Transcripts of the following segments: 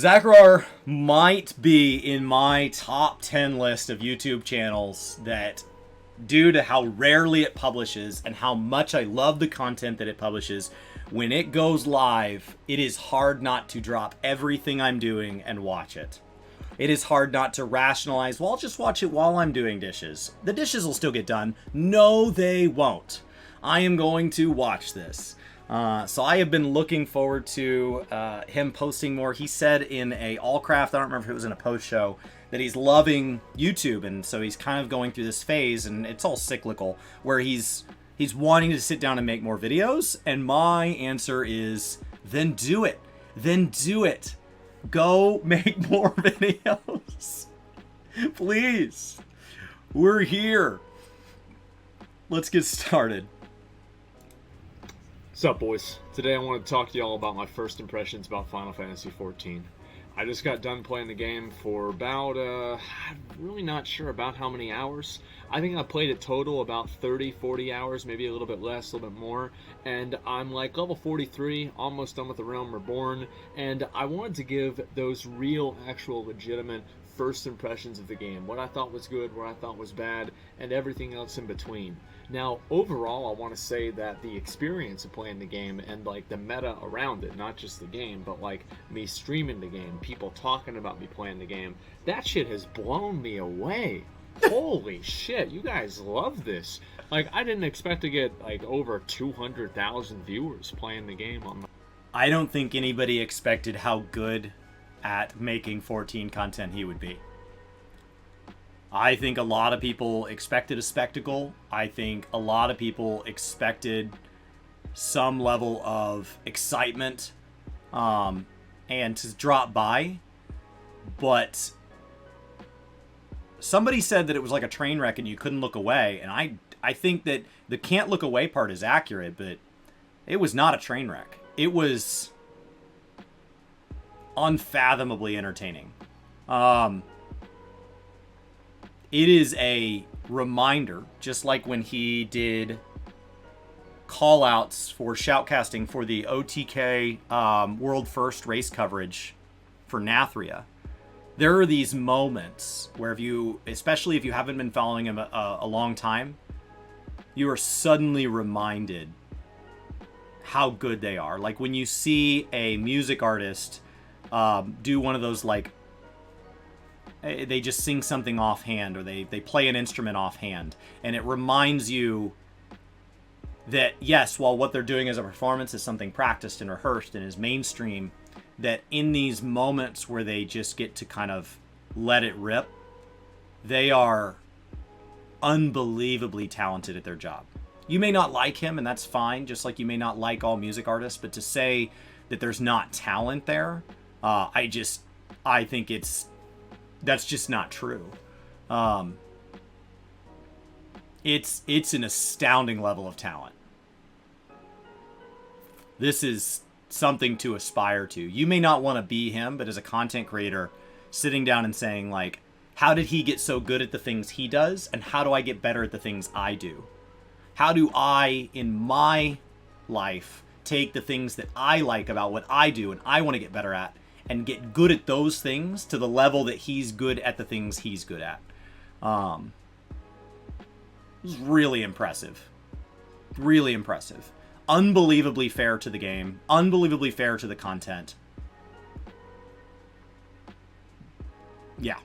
Zachar might be in my top 10 list of YouTube channels that, due to how rarely it publishes and how much I love the content that it publishes, when it goes live, it is hard not to drop everything I'm doing and watch it. It is hard not to rationalize, well, I'll just watch it while I'm doing dishes. The dishes will still get done. No, they won't. I am going to watch this. So I have been looking forward to him posting more. He said in a Allcraft, I don't remember if it was in a post show, that he's loving YouTube, and so he's kind of going through this phase, and it's all cyclical, where he's wanting to sit down and make more videos, and my answer is, then do it. Then do it. Go make more videos. Please. We're here. Let's get started. What's up, boys? Today I want to talk to y'all about my first impressions about Final Fantasy XIV. I just got done playing the game for about, I'm really not sure about how many hours. I think I played a total about 30, 40 hours, maybe a little bit less, a little bit more. And I'm like level 43, almost done with The Realm Reborn. And I wanted to give those real, actual, legitimate first impressions of the game. What I thought was good, what I thought was bad, and everything else in between. Now, overall, I want to say that the experience of playing the game and, like, the meta around it, not just the game, but, like, me streaming the game, people talking about me playing the game, that shit has blown me away. Holy shit, you guys love this. Like, I didn't expect to get, like, over 200,000 viewers playing the game on my... I don't think anybody expected how good at making 14 content he would be. I think a lot of people expected a spectacle. I think a lot of people expected some level of excitement and to drop by. But somebody said that it was like a train wreck and you couldn't look away. And I think that the can't look away part is accurate, but it was not a train wreck. It was unfathomably entertaining. It is a reminder, just like when he did call-outs for shoutcasting for the OTK World First race coverage for Nathria. There are these moments where if you, especially if you haven't been following him a long time, you are suddenly reminded how good they are. Like when you see a music artist do one of those, like, they just sing something offhand, or they play an instrument offhand, and it reminds you that, yes, while what they're doing as a performance is something practiced and rehearsed and is mainstream, that in these moments where they just get to kind of let it rip, they are unbelievably talented at their job. You may not like him, and that's fine, just like you may not like all music artists, but to say that there's not talent there, I think that's just not true. It's an astounding level of talent. This is something to aspire to. You may not want to be him, but as a content creator, sitting down and saying, like, how did he get so good at the things he does, and how do I get better at the things I do? How do I, in my life, take the things that I like about what I do and I want to get better at, and get good at those things to the level that he's good at the things he's good at. It was really impressive. Really impressive. Unbelievably fair to the game. Unbelievably fair to the content. Yeah.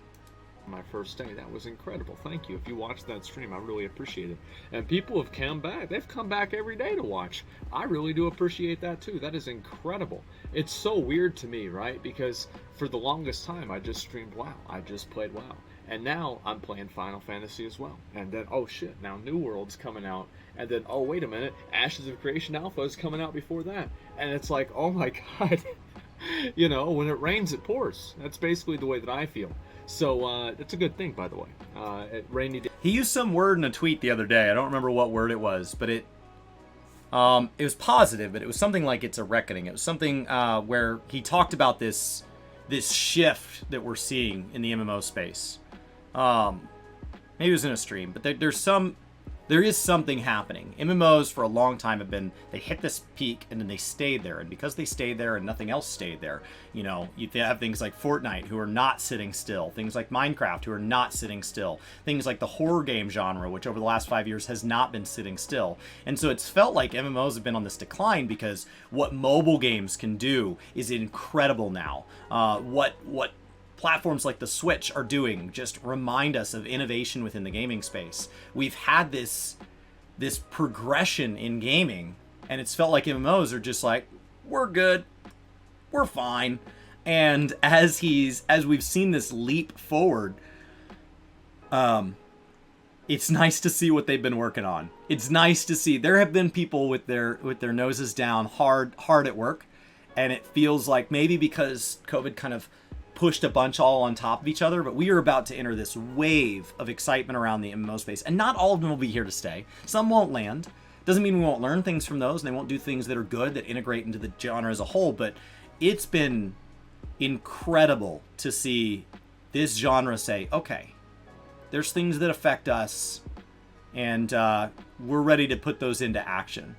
My first day. That was incredible. Thank you. If you watched that stream, I really appreciate it. And people have come back. They've come back every day to watch. I really do appreciate that too. That is incredible. It's so weird to me, right? Because for the longest time, I just streamed WoW. I just played WoW. And now I'm playing Final Fantasy as well. And then, oh shit, now New World's coming out. And then, oh wait a minute, Ashes of Creation Alpha is coming out before that. And it's like, oh my god. You know, when it rains, it pours. That's basically the way that I feel. So, it's a good thing, by the way. Rainy day. He used some word in a tweet the other day. I don't remember what word it was, but it was positive, but it was something like it's a reckoning. It was something where he talked about this shift that we're seeing in the MMO space. Maybe it was in a stream, but there's some There is something happening. MMOs for a long time have been, they hit this peak and then they stayed there. And because they stayed there and nothing else stayed there, you know, you have things like Fortnite who are not sitting still. Things like Minecraft who are not sitting still. Things like the horror game genre, which over the last 5 years has not been sitting still. And so it's felt like MMOs have been on this decline because what mobile games can do is incredible now. What platforms like the Switch are doing just remind us of innovation within the gaming space. We've had this progression in gaming, and it's felt like MMOs are just like, we're good, we're fine. And as we've seen this leap forward, it's nice to see what they've been working on. It's nice to see there have been people with their noses down, hard at work, and it feels like maybe because COVID kind of pushed a bunch all on top of each other, but we are about to enter this wave of excitement around the MMO space, and not all of them will be here to stay. Some won't land. Doesn't mean we won't learn things from those, and they won't do things that are good, that integrate into the genre as a whole, but it's been incredible to see this genre say, okay, there's things that affect us, and we're ready to put those into action.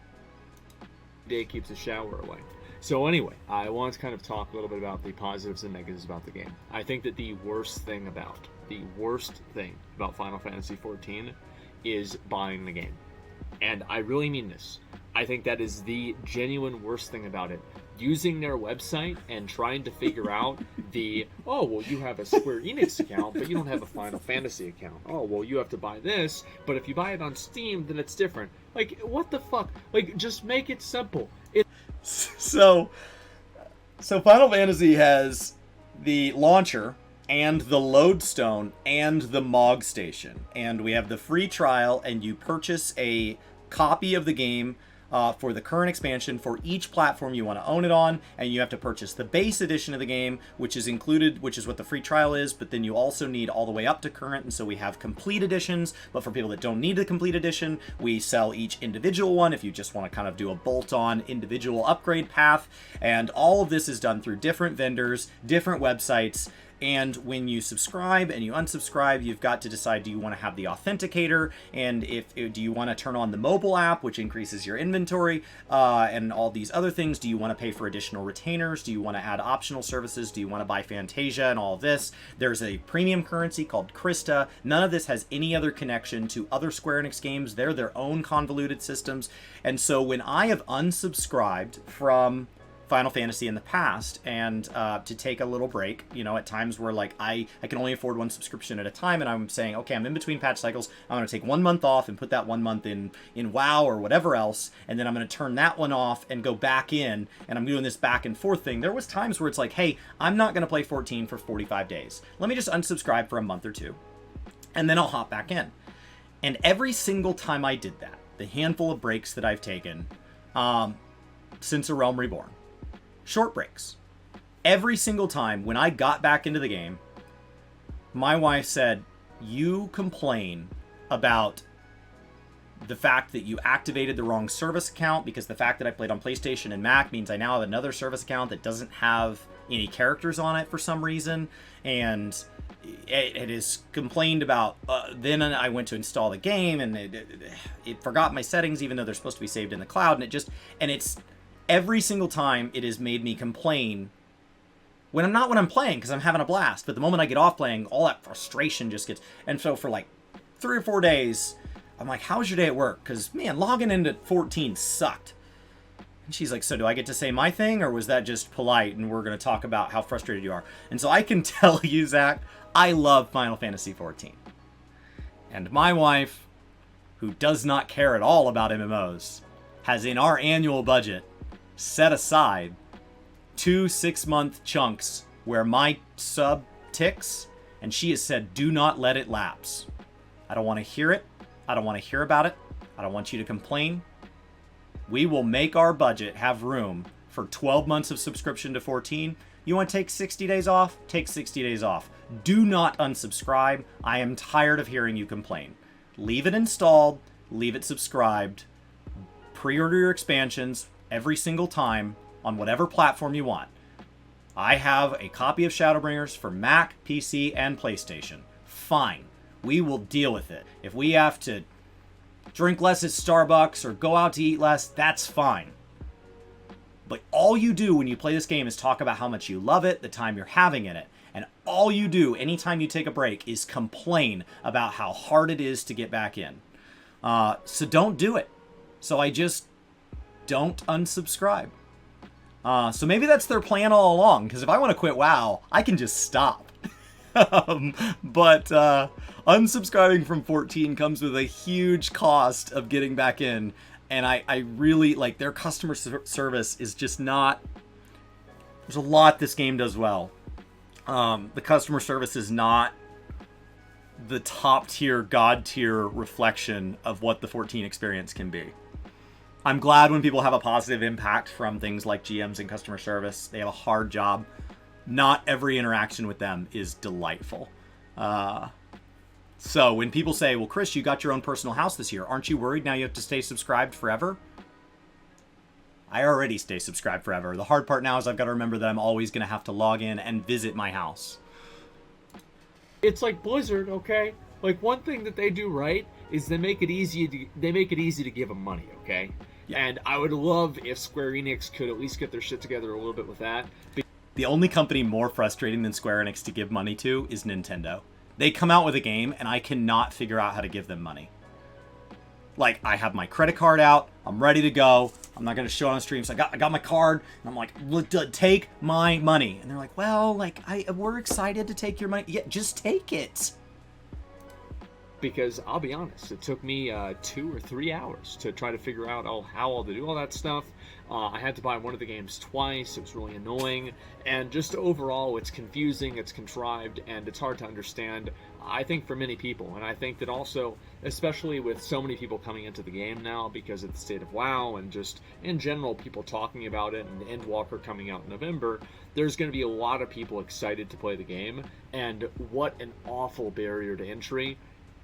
Day keeps the shower away. So anyway, I want to kind of talk a little bit about the positives and negatives about the game. I think that the worst thing about Final Fantasy XIV is buying the game. And I really mean this. I think that is the genuine worst thing about it. Using their website and trying to figure out you have a Square Enix account, but you don't have a Final Fantasy account. Oh, well, you have to buy this, but if you buy it on Steam, then it's different. Like, what the fuck? Like, just make it simple. So Final Fantasy has the launcher and the lodestone and the Mog Station, and we have the free trial, and you purchase a copy of the game for the current expansion for each platform you want to own it on, and you have to purchase the base edition of the game, which is included, which is what the free trial is, but then you also need all the way up to current, and so we have complete editions, but for people that don't need the complete edition, we sell each individual one if you just want to kind of do a bolt-on individual upgrade path, and all of this is done through different vendors, different websites. And when you subscribe and you unsubscribe, you've got to decide, do you want to have the authenticator? And do you want to turn on the mobile app, which increases your inventory, and all these other things? Do you want to pay for additional retainers? Do you want to add optional services? Do you want to buy Fantasia and all of this? There's a premium currency called Krista. None of this has any other connection to other Square Enix games. They're their own convoluted systems. And so when I have unsubscribed from Final Fantasy in the past, and to take a little break, you know, at times where like I can only afford one subscription at a time, and I'm saying, okay, I'm in between patch cycles, I'm going to take 1 month off and put that 1 month in WoW or whatever else, and then I'm going to turn that one off and go back in, and I'm doing this back and forth thing. There was times where it's like, hey, I'm not going to play 14 for 45 days. Let me just unsubscribe for a month or two, and then I'll hop back in. And every single time I did that, the handful of breaks that I've taken since A Realm Reborn, short breaks, every single time when I got back into the game, my wife said, you complain about the fact that you activated the wrong service account, because the fact that I played on PlayStation and Mac means I now have another service account that doesn't have any characters on it for some reason, and it is complained about. Then I went to install the game, and it forgot my settings, even though they're supposed to be saved in the cloud, and it's every single time it has made me complain when I'm playing, because I'm having a blast. But the moment I get off playing, all that frustration just gets. And so for like 3 or 4 days, I'm like, how was your day at work? Because, man, logging into 14 sucked. And she's like, so do I get to say my thing, or was that just polite and we're going to talk about how frustrated you are? And so I can tell you, Zach, I love Final Fantasy XIV. And my wife, who does not care at all about MMOs, has in our annual budget set aside 2 6-month chunks where my sub ticks, and she has said, do not let it lapse. I don't want to hear it. I don't want to hear about it. I don't want you to complain. We will make our budget have room for 12 months of subscription to 14. You want to take 60 days off? Take 60 days off. Do not unsubscribe. I am tired of hearing you complain. Leave it installed. Leave it subscribed. Pre-order your expansions every single time on whatever platform you want. I have a copy of Shadowbringers for Mac, PC, and PlayStation. Fine. We will deal with it. If we have to drink less at Starbucks or go out to eat less, that's fine. But all you do when you play this game is talk about how much you love it, the time you're having in it. And all you do anytime you take a break is complain about how hard it is to get back in. So don't do it. So I just don't unsubscribe. So maybe that's their plan all along, because if I want to quit WoW, I can just stop. But unsubscribing from 14 comes with a huge cost of getting back in. And I really, like, their customer service is just not... There's a lot this game does well. The customer service is not the top tier, god tier reflection of what the 14 experience can be. I'm glad when people have a positive impact from things like GMs and customer service. They have a hard job. Not every interaction with them is delightful. So when people say, well, Chris, you got your own personal house this year. Aren't you worried now you have to stay subscribed forever? I already stay subscribed forever. The hard part now is I've got to remember that I'm always going to have to log in and visit my house. It's like Blizzard, okay? Like, one thing that they do right is they make it easy to give them money, okay? Yeah. And I would love if Square Enix could at least get their shit together a little bit with that. The only company more frustrating than Square Enix to give money to is Nintendo. They come out with a game, and I cannot figure out how to give them money. Like, I have my credit card out. I'm ready to go. I'm not going to show it on stream. So I got my card. And I'm like, take my money. And they're like, well, like, we're excited to take your money. Yeah, just take it. Because I'll be honest, it took me 2 or 3 hours to try to figure out how to do all that stuff. I had to buy one of the games twice. It was really annoying. And just overall, it's confusing, it's contrived, and it's hard to understand, I think, for many people. And I think that also, especially with so many people coming into the game now because of the state of WoW and just in general people talking about it, and Endwalker coming out in November, there's going to be a lot of people excited to play the game. And what an awful barrier to entry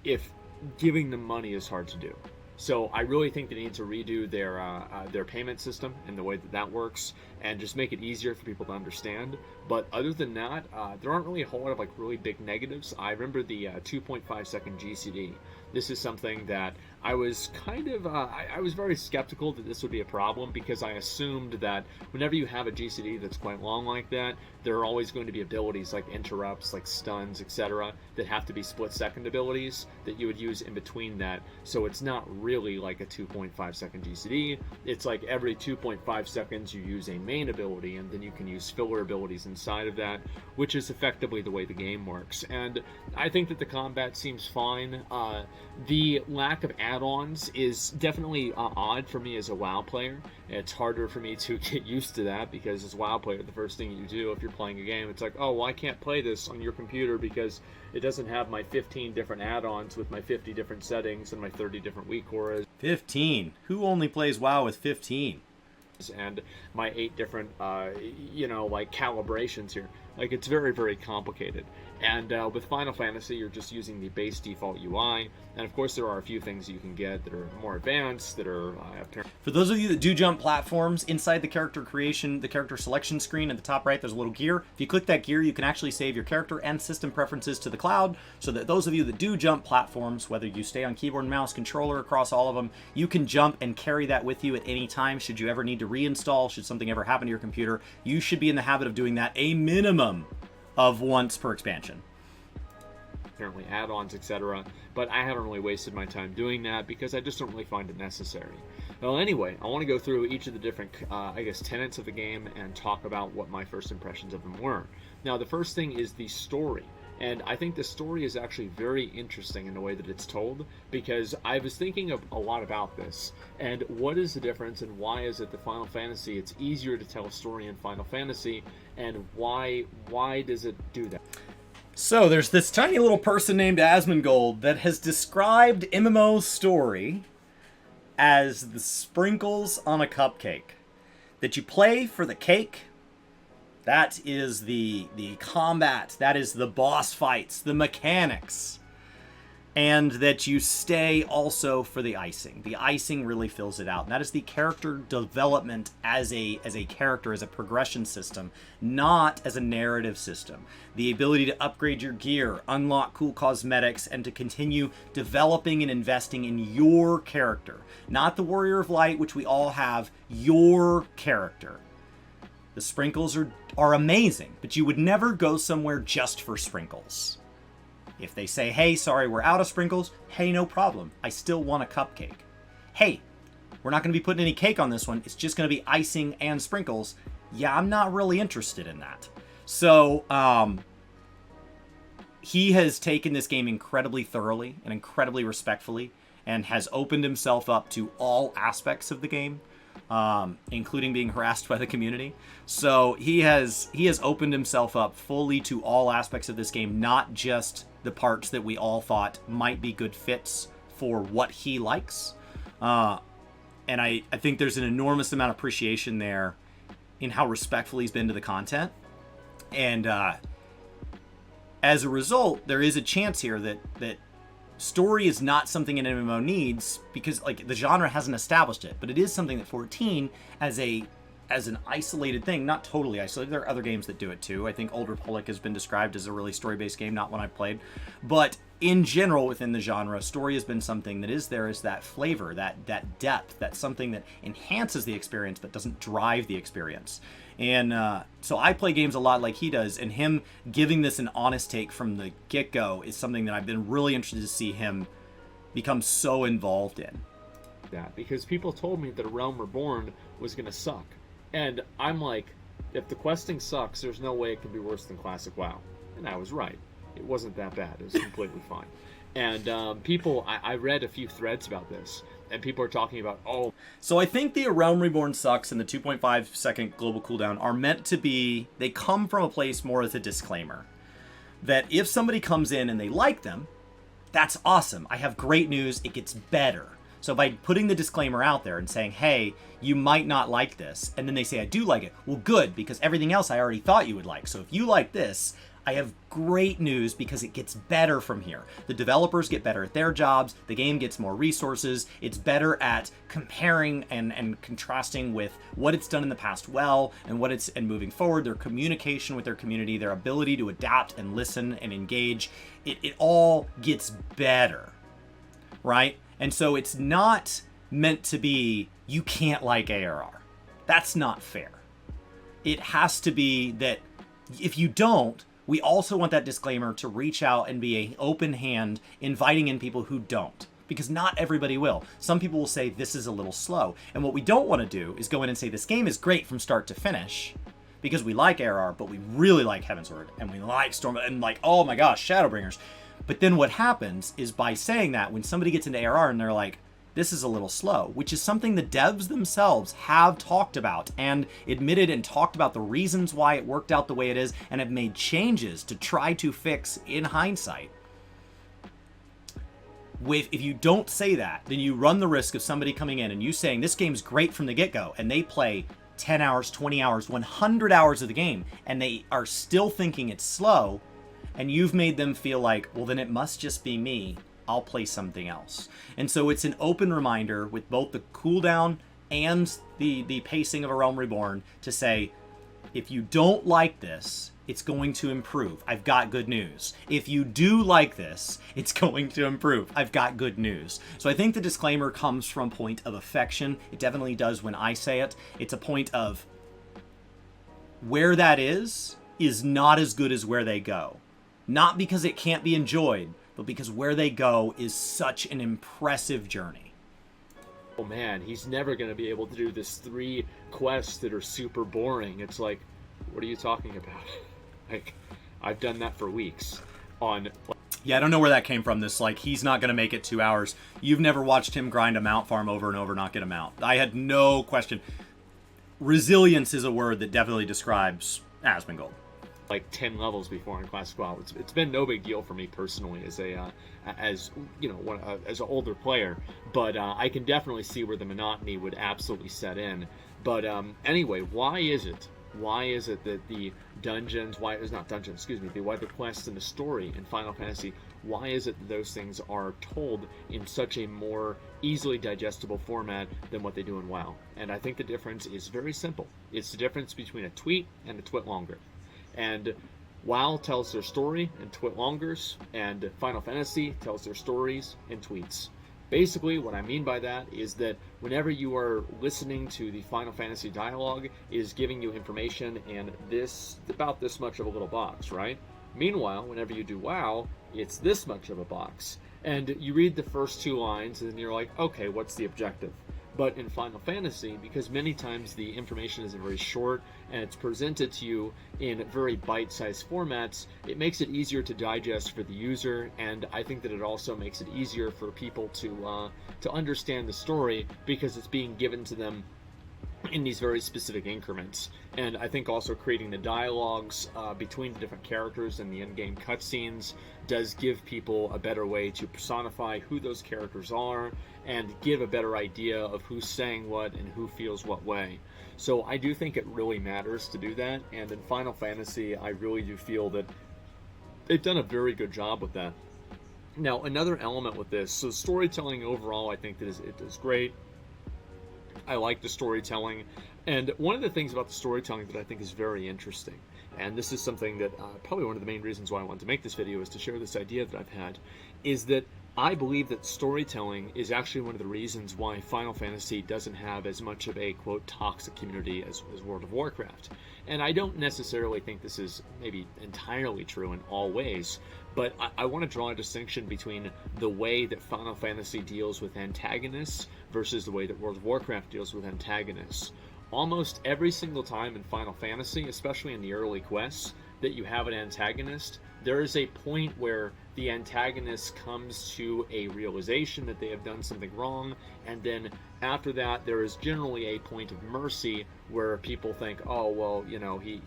if giving them money is hard to do. So I really think they need to redo their payment system and the way that works, and just make it easier for people to understand. But other than that, there aren't really a whole lot of like really big negatives. I remember the 2.5 second GCD. This is something that I was kind of, I was very skeptical that this would be a problem, because I assumed that whenever you have a GCD that's quite long like that, there are always going to be abilities like interrupts, like stuns, etc., that have to be split-second abilities that you would use in between that. So it's not really like a 2.5 second GCD. It's like every 2.5 seconds you use a main ability, and then you can use filler abilities inside of that, which is effectively the way the game works. And I think that the combat seems fine. The lack of add-ons is definitely odd for me as a WoW player. It's harder for me to get used to that, because as a WoW player, the first thing you do if you're playing a game, it's like, oh, well, I can't play this on your computer because it doesn't have my 15 different add-ons with my 50 different settings and my 30 different weak auras. 15? Who only plays WoW with 15? And my 8 different, like calibrations here. Like, it's very, very complicated. And with Final Fantasy, you're just using the base default UI. And of course, there are a few things you can get that are more advanced, that are apparent. For those of you that do jump platforms, inside the character creation, the character selection screen at the top right, there's a little gear. If you click that gear, you can actually save your character and system preferences to the cloud, so that those of you that do jump platforms, whether you stay on keyboard and mouse, controller across all of them, you can jump and carry that with you at any time. Should you ever need to reinstall, should something ever happen to your computer, you should be in the habit of doing that a minimum of once per expansion. Apparently add-ons, etc. But I haven't really wasted my time doing that because I just don't really find it necessary. Well, anyway, I want to go through each of the different, tenets of the game and talk about what my first impressions of them were. Now, the first thing is the story. And I think the story is actually very interesting in the way that it's told, because I was thinking a lot about this. And what is the difference, and why is it that Final Fantasy, it's easier to tell a story in Final Fantasy, and why does it do that? So there's this tiny little person named Asmongold that has described MMO story as the sprinkles on a cupcake. That you play for the cake. That is the combat. That is the boss fights, the mechanics. and that you stay also for the icing. The icing really fills it out, and that is the character development as a character, as a progression system, not as a narrative system. The ability to upgrade your gear, unlock cool cosmetics, and to continue developing and investing in your character. Not the Warrior of Light, which we all have, your character. The sprinkles are amazing, but you would never go somewhere just for sprinkles. If they say, hey, sorry, we're out of sprinkles, hey, no problem. I still want a cupcake. Hey, we're not going to be putting any cake on this one. It's just going to be icing and sprinkles. Yeah, I'm not really interested in that. So, he has taken this game incredibly thoroughly and incredibly respectfully and has opened himself up to all aspects of the game, including being harassed by the community. So he has opened himself up fully to all aspects of this game, not just the parts that we all thought might be good fits for what he likes. And I think there's an enormous amount of appreciation there in how respectful he's been to the content. And as a result, there is a chance here that story is not something an MMO needs, because like the genre hasn't established it, but it is something that 14 as an isolated thing, not totally isolated. There are other games that do it too. I think Old Republic has been described as a really story-based game, not one I've played. But in general, within the genre, story has been something that is there as that flavor, that depth, that's something that enhances the experience but doesn't drive the experience. And so I play games a lot like he does, and him giving this an honest take from the get-go is something that I've been really interested to see him become so involved in. That because people told me that A Realm Reborn was going to suck. And I'm like, if the questing sucks, there's no way it can be worse than Classic WoW. And I was right. It wasn't that bad. It was completely fine. And I read a few threads about this, and people are talking about, oh. So I think the A Realm Reborn sucks and the 2.5 second global cooldown are meant to be, they come from a place more as a disclaimer. That if somebody comes in and they like them, that's awesome. I have great news. It gets better. So by putting the disclaimer out there and saying, hey, you might not like this, and then they say, I do like it, well, good, because everything else I already thought you would like. So if you like this, I have great news because it gets better from here. The developers get better at their jobs, the game gets more resources, it's better at comparing and contrasting with what it's done in the past well, and moving forward, their communication with their community, their ability to adapt and listen and engage, it all gets better, right? And so it's not meant to be, you can't like ARR. That's not fair. It has to be that if you don't, we also want that disclaimer to reach out and be an open hand, inviting in people who don't. Because not everybody will. Some people will say, this is a little slow. And what we don't want to do is go in and say, this game is great from start to finish, because we like ARR, but we really like Heavensward, and we like Storm, and like, oh my gosh, Shadowbringers. But then what happens is by saying that, when somebody gets into ARR and they're like, this is a little slow, which is something the devs themselves have talked about and admitted and talked about the reasons why it worked out the way it is and have made changes to try to fix in hindsight. If you don't say that, then you run the risk of somebody coming in and you saying this game's great from the get-go, and they play 10 hours, 20 hours, 100 hours of the game, and they are still thinking it's slow, and you've made them feel like, well, then it must just be me. I'll play something else. And so it's an open reminder with both the cooldown and the pacing of A Realm Reborn to say, if you don't like this, it's going to improve. I've got good news. If you do like this, it's going to improve. I've got good news. So I think the disclaimer comes from a point of affection. It definitely does when I say it. It's a point of where that is not as good as where they go. Not because it can't be enjoyed, but because where they go is such an impressive journey. Oh man, he's never going to be able to do this 3 quests that are super boring. It's like, what are you talking about? Like, I've done that for weeks on... Yeah, I don't know where that came from. This, like, he's not going to make it 2 hours. You've never watched him grind a mount farm over and over, not get a mount. I had no question. Resilience is a word that definitely describes Asmongold. Like 10 levels before in Classic WoW. It's been no big deal for me personally as as an older player, but I can definitely see where the monotony would absolutely set in. But anyway, why is it why is it that the dungeons, why is not dungeons, excuse me, why the quests and the story in Final Fantasy, why is it that those things are told in such a more easily digestible format than what they do in WoW? And I think the difference is very simple. It's the difference between a tweet and a twit longer. And WoW tells their story in twit longers, and Final Fantasy tells their stories in tweets. Basically, what I mean by that is that whenever you are listening to the Final Fantasy dialogue, it is giving you information in about this much of a little box, right? Meanwhile, whenever you do WoW, it's this much of a box. And you read the first 2 lines, and you're like, okay, what's the objective? But in Final Fantasy, because many times the information is very short and it's presented to you in very bite-sized formats, it makes it easier to digest for the user, and I think that it also makes it easier for people to understand the story because it's being given to them in these very specific increments. And I think also creating the dialogues between the different characters and the in-game cutscenes does give people a better way to personify who those characters are and give a better idea of who's saying what and who feels what way. So I do think it really matters to do that, and in Final Fantasy I really do feel that they've done a very good job with that. Now, another element with this, so storytelling overall, I think that it is great. I like the storytelling, and one of the things about the storytelling that I think is very interesting, and this is something that probably one of the main reasons why I wanted to make this video is to share this idea that I've had, is that I believe that storytelling is actually one of the reasons why Final Fantasy doesn't have as much of a, quote, toxic community as World of Warcraft. And I don't necessarily think this is maybe entirely true in all ways, but I want to draw a distinction between the way that Final Fantasy deals with antagonists versus the way that World of Warcraft deals with antagonists. Almost every single time in Final Fantasy, especially in the early quests, that you have an antagonist, there is a point where the antagonist comes to a realization that they have done something wrong, and then after that there is generally a point of mercy where people think, oh, well, you know, he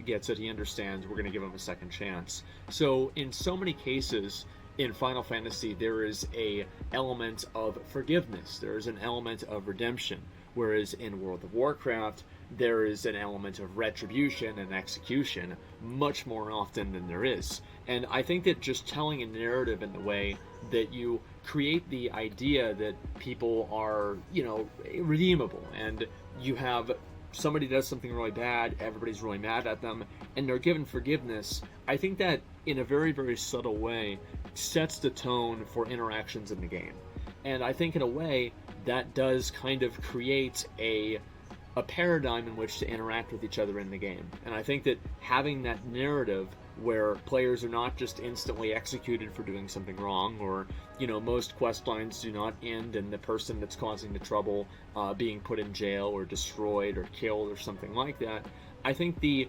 gets it, he understands, we're going to give him a second chance. So in so many cases in Final Fantasy there is a element of forgiveness, there is an element of redemption, whereas in World of Warcraft there is an element of retribution and execution much more often than there is. And I think that just telling a narrative in the way that you create the idea that people are, you know, redeemable, and you have somebody does something really bad, everybody's really mad at them, and they're given forgiveness, I think that in a very, very subtle way sets the tone for interactions in the game. And I think in a way that does kind of create a paradigm in which to interact with each other in the game. And I think that having that narrative where players are not just instantly executed for doing something wrong, or, you know, most quest lines do not end in the person that's causing the trouble being put in jail or destroyed or killed or something like that. I think the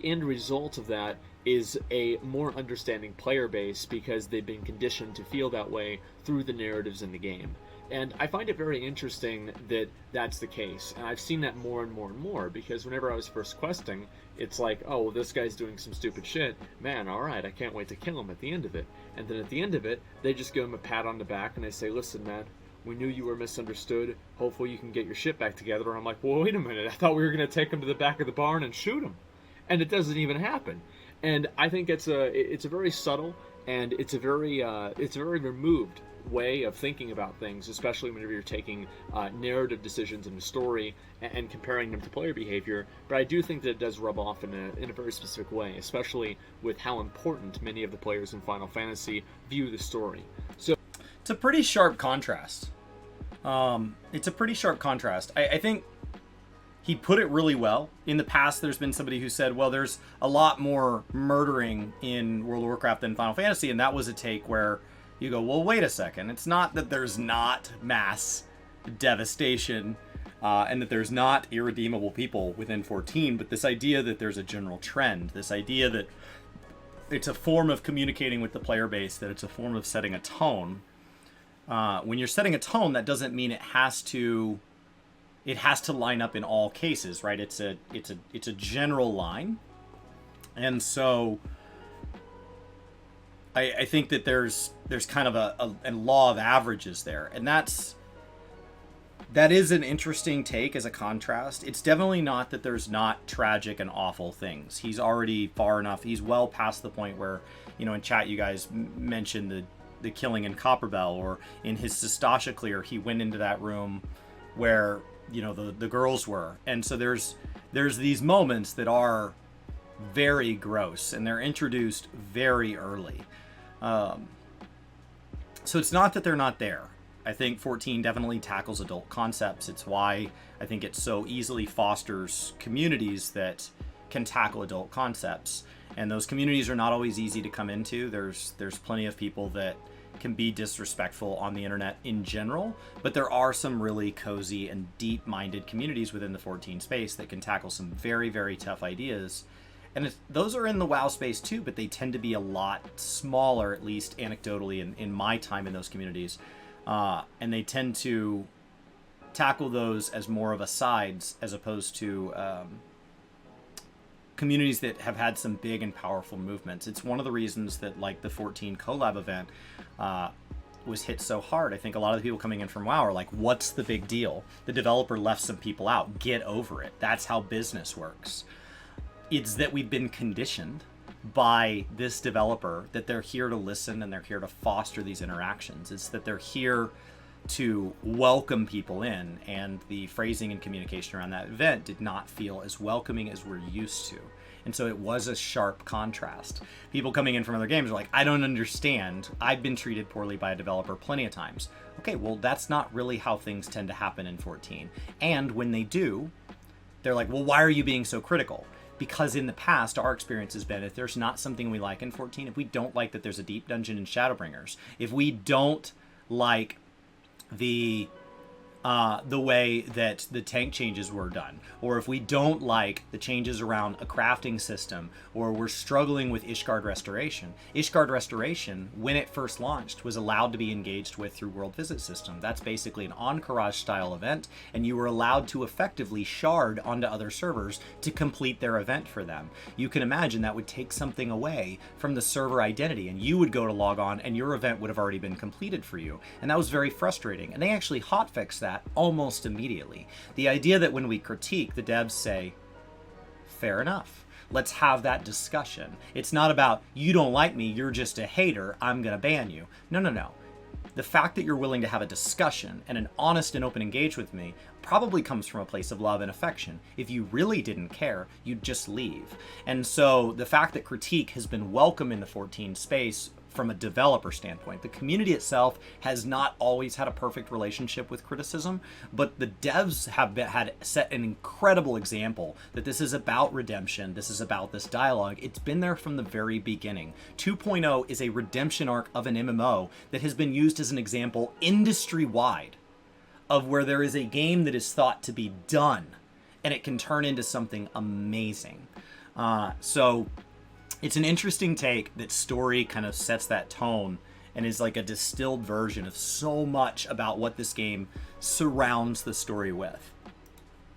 end result of that is a more understanding player base because they've been conditioned to feel that way through the narratives in the game. And I find it very interesting that that's the case. And I've seen that more and more and more, because whenever I was first questing, it's like, oh, well, this guy's doing some stupid shit. Man, alright, I can't wait to kill him at the end of it. And then at the end of it, they just give him a pat on the back and they say, listen, man, we knew you were misunderstood. Hopefully you can get your shit back together. And I'm like, well, wait a minute. I thought we were going to take him to the back of the barn and shoot him. And it doesn't even happen. And I think it's a very subtle, and it's a very removed way of thinking about things, especially whenever you're taking narrative decisions in the story and comparing them to player behavior. But I do think that it does rub off in a very specific way, especially with how important many of the players in Final Fantasy view the story. So it's a pretty sharp contrast. I think he put it really well. In the past, there's been somebody who said, well, there's a lot more murdering in World of Warcraft than Final Fantasy, and that was a take where you go, well, wait a second. It's not that there's not mass devastation and that there's not irredeemable people within 14, but this idea that there's a general trend, this idea that it's a form of communicating with the player base, that it's a form of setting a tone. When you're setting a tone, that doesn't mean it has to line up in all cases, right? It's a general line. And so I think that there's kind of a law of averages there, and that's That is an interesting take as a contrast. It's definitely not that there's not tragic and awful things. He's already far enough. He's well past the point where, in chat you guys mentioned the killing in Copperbell, or in his Sestasha clear, he went into that room where, the girls were. And so there's these moments that are very gross, and they're introduced very early. So it's not that they're not there. I think 14 definitely tackles adult concepts. It's why I think it so easily fosters communities that can tackle adult concepts. And those communities are not always easy to come into. There's plenty of people that can be disrespectful on the internet in general, but there are some really cozy and deep-minded communities within the 14 space that can tackle some very, very tough ideas. And those are in the WoW space too, but they tend to be a lot smaller, at least anecdotally in my time in those communities. And they tend to tackle those as more of asides, as opposed to communities that have had some big and powerful movements. It's one of the reasons that, like, the 14 collab event was hit so hard. I think a lot of the people coming in from WoW are like, what's the big deal? The developer left some people out. Get over it. That's how business works. It's that we've been conditioned by this developer that they're here to listen and they're here to foster these interactions. It's that they're here to welcome people in, and the phrasing and communication around that event did not feel as welcoming as we're used to. And so it was a sharp contrast. People coming in from other games are like, I don't understand. I've been treated poorly by a developer plenty of times. Okay, well, that's not really how things tend to happen in 14. And when they do, they're like, well, why are you being so critical? Because in the past, our experience has been, if there's not something we like in 14, if we don't like that there's a deep dungeon in Shadowbringers, if we don't like the way that the tank changes were done, or if we don't like the changes around a crafting system, or we're struggling with Ishgard Restoration. Ishgard Restoration, when it first launched, was allowed to be engaged with through World Visit System. That's basically an Encourage style event, and you were allowed to effectively shard onto other servers to complete their event for them. You can imagine that would take something away from the server identity, and you would go to log on and your event would have already been completed for you. And that was very frustrating. And they actually hotfixed that almost immediately. The idea that when we critique, the devs say, fair enough, let's have that discussion. It's not about, you don't like me, you're just a hater, I'm gonna ban you. No. The fact that you're willing to have a discussion and an honest and open engage with me probably comes from a place of love and affection. If you really didn't care, you'd just leave. And so the fact that critique has been welcome in the 14 space from a developer standpoint. The community itself has not always had a perfect relationship with criticism, but the devs have had set an incredible example that this is about redemption. This is about this dialogue. It's been there from the very beginning. 2.0 is a redemption arc of an MMO that has been used as an example industry-wide of where there is a game that is thought to be done and it can turn into something amazing. So it's an interesting take that story kind of sets that tone and is like a distilled version of so much about what this game surrounds the story with.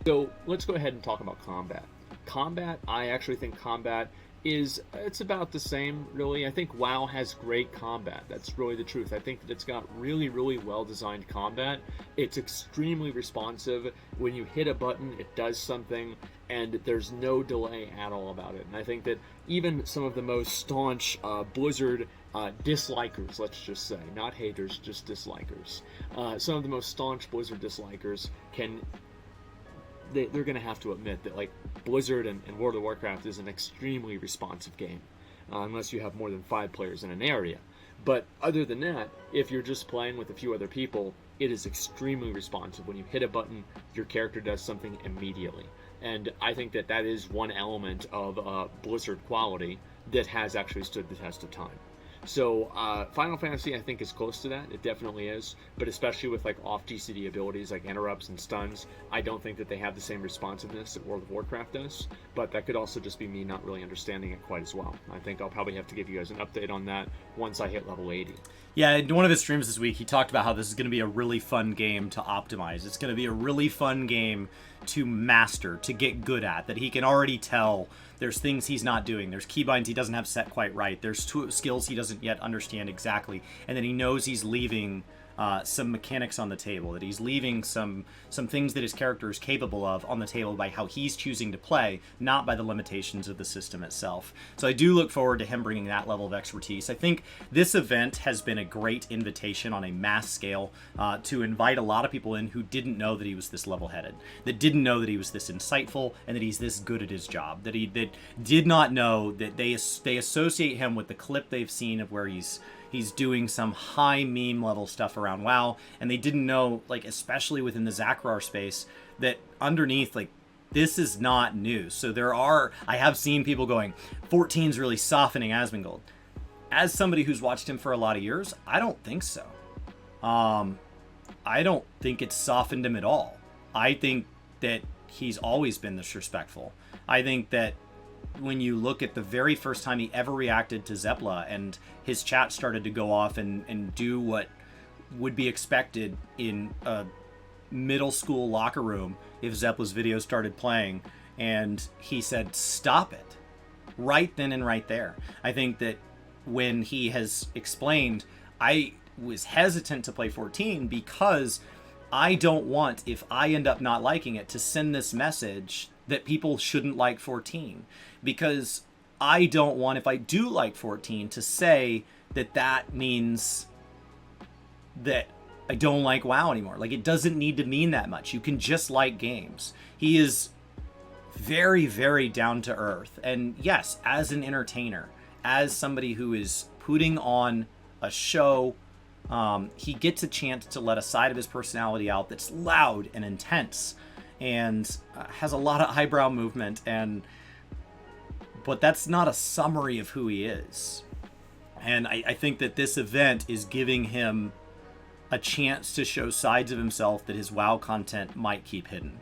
So let's go ahead and talk about combat. I actually think combat it's about the same, really. I think WoW has great combat. That's really the truth. I think that it's got really, really well-designed combat. It's extremely responsive. When you hit a button, it does something, and there's no delay at all about it. And I think that even some of the most staunch Blizzard dislikers, let's just say, not haters, just dislikers, some of the most staunch Blizzard dislikers they're going to have to admit that, like, Blizzard and World of Warcraft is an extremely responsive game, unless you have more than 5 players in an area. But other than that, if you're just playing with a few other people, it is extremely responsive. When you hit a button, your character does something immediately. And I think that that is one element of Blizzard quality that has actually stood the test of time. So Final Fantasy, I think, is close to that. It definitely is. But especially with, like, off DCD abilities like interrupts and stuns, I don't think that they have the same responsiveness that World of Warcraft does. But that could also just be me not really understanding it quite as well. I think I'll probably have to give you guys an update on that once I hit level 80. Yeah, in one of his streams this week, he talked about how this is going to be a really fun game to optimize. It's going to be a really fun game to master, to get good at, that he can already tell there's things he's not doing. There's keybinds he doesn't have set quite right. There's skills he doesn't yet understand exactly. And then he knows he's leaving some mechanics on the table, that he's leaving some things that his character is capable of on the table by how he's choosing to play, not by the limitations of the system itself. So I do look forward to him bringing that level of expertise. I think this event has been a great invitation on a mass scale to invite a lot of people in who didn't know that he was this level-headed, that didn't know that he was this insightful, and that he's this good at his job, that did not know that they associate him with the clip they've seen of where he's doing some high meme level stuff around WoW, and they didn't know, like, especially within the Zakarar space, that underneath, like, this is not news. So I have seen people going, 14's really softening Asmongold. As somebody who's watched him for a lot of years, I don't think so. I don't think it's softened him at all. I think that he's always been this respectful. I think that when you look at the very first time he ever reacted to Zepla and his chat started to go off and do what would be expected in a middle school locker room if Zepla's video started playing, and he said, stop it, right then and right there. I think that when he has explained, I was hesitant to play 14 because I don't want, if I end up not liking it, to send this message that people shouldn't like 14, because I don't want, if I do like 14, to say that means that I don't like WoW anymore. Like, it doesn't need to mean that much. You can just like games. He is very, very down to earth. And yes, as an entertainer, as somebody who is putting on a show, he gets a chance to let a side of his personality out that's loud and intense and has a lot of eyebrow movement, but that's not a summary of who he is. And I think that this event is giving him a chance to show sides of himself that his WoW content might keep hidden.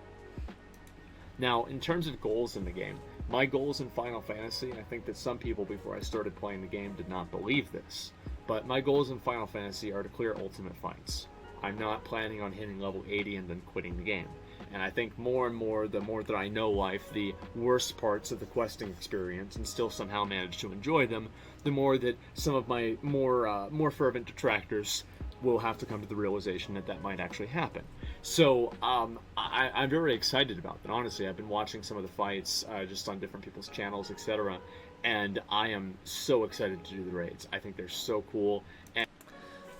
Now, in terms of goals in the game, my goals in Final Fantasy, and I think that some people before I started playing the game did not believe this, but my goals in Final Fantasy are to clear ultimate fights. I'm not planning on hitting level 80 and then quitting the game. And I think more and more, the more that I know life, the worst parts of the questing experience, and still somehow manage to enjoy them, the more that some of my more fervent detractors will have to come to the realization that might actually happen. So I'm very excited about that. Honestly, I've been watching some of the fights just on different people's channels, etc., and I am so excited to do the raids. I think they're so cool. And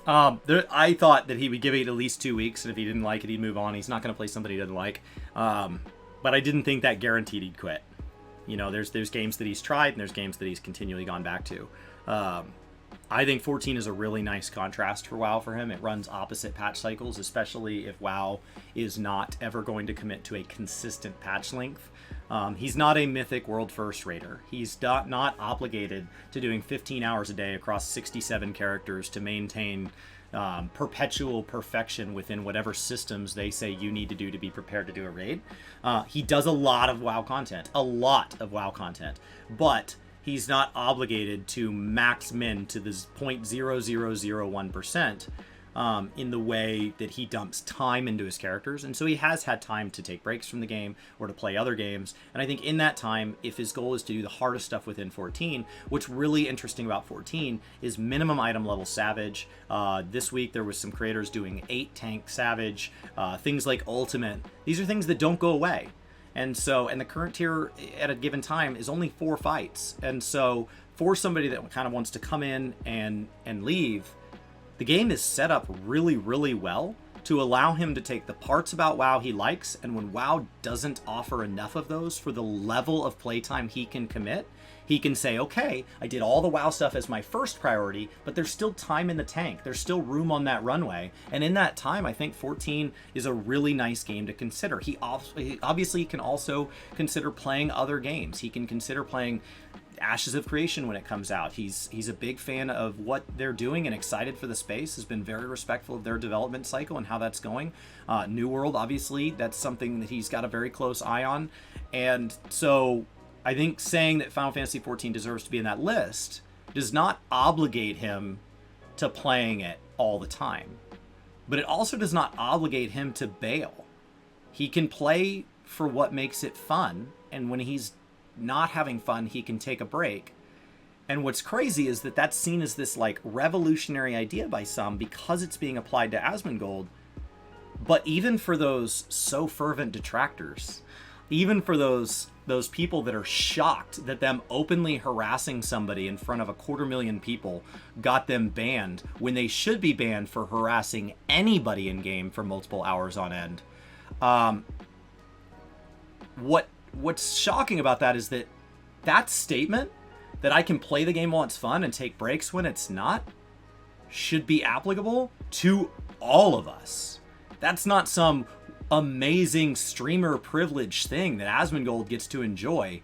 I thought that he would give it at least 2 weeks, and if he didn't like it, he'd move on. He's not going to play somebody he doesn't like. But I didn't think that guaranteed he'd quit. You know, there's games that he's tried, and there's games that he's continually gone back to. I think 14 is a really nice contrast for WoW for him. It runs opposite patch cycles, especially if WoW is not ever going to commit to a consistent patch length. He's not a mythic world first raider. He's not obligated to doing 15 hours a day across 67 characters to maintain perpetual perfection within whatever systems they say you need to do to be prepared to do a raid. He does a lot of WoW content, but he's not obligated to max min to this 0.0001% in the way that he dumps time into his characters. And so he has had time to take breaks from the game or to play other games. And I think in that time, if his goal is to do the hardest stuff within 14, what's really interesting about 14 is minimum item level Savage. This week there was some creators doing 8 tank Savage, things like Ultimate. These are things that don't go away. And the current tier at a given time is only 4 fights. And so for somebody that kind of wants to come in and leave, the game is set up really, really well to allow him to take the parts about WoW he likes, and when WoW doesn't offer enough of those for the level of playtime he can commit, he can say, okay, I did all the WoW stuff as my first priority, but there's still time in the tank. There's still room on that runway. And in that time, I think 14 is a really nice game to consider. He obviously can also consider playing other games. He can consider playing Ashes of Creation when it comes out. He's a big fan of what they're doing and excited for the space, has been very respectful of their development cycle and how that's going. New World, obviously, that's something that he's got a very close eye on. And so I think saying that Final Fantasy XIV deserves to be in that list does not obligate him to playing it all the time. But it also does not obligate him to bail. He can play for what makes it fun, and when he's not having fun, he can take a break. And what's crazy is that that's seen as this like revolutionary idea by some because it's being applied to Asmongold. But even for those so fervent detractors, even for those people that are shocked that them openly harassing somebody in front of 250,000 people got them banned when they should be banned for harassing anybody in game for multiple hours on end. What's shocking about that is that statement, that I can play the game while it's fun and take breaks when it's not, should be applicable to all of us. That's not some amazing streamer privilege thing that Asmongold gets to enjoy.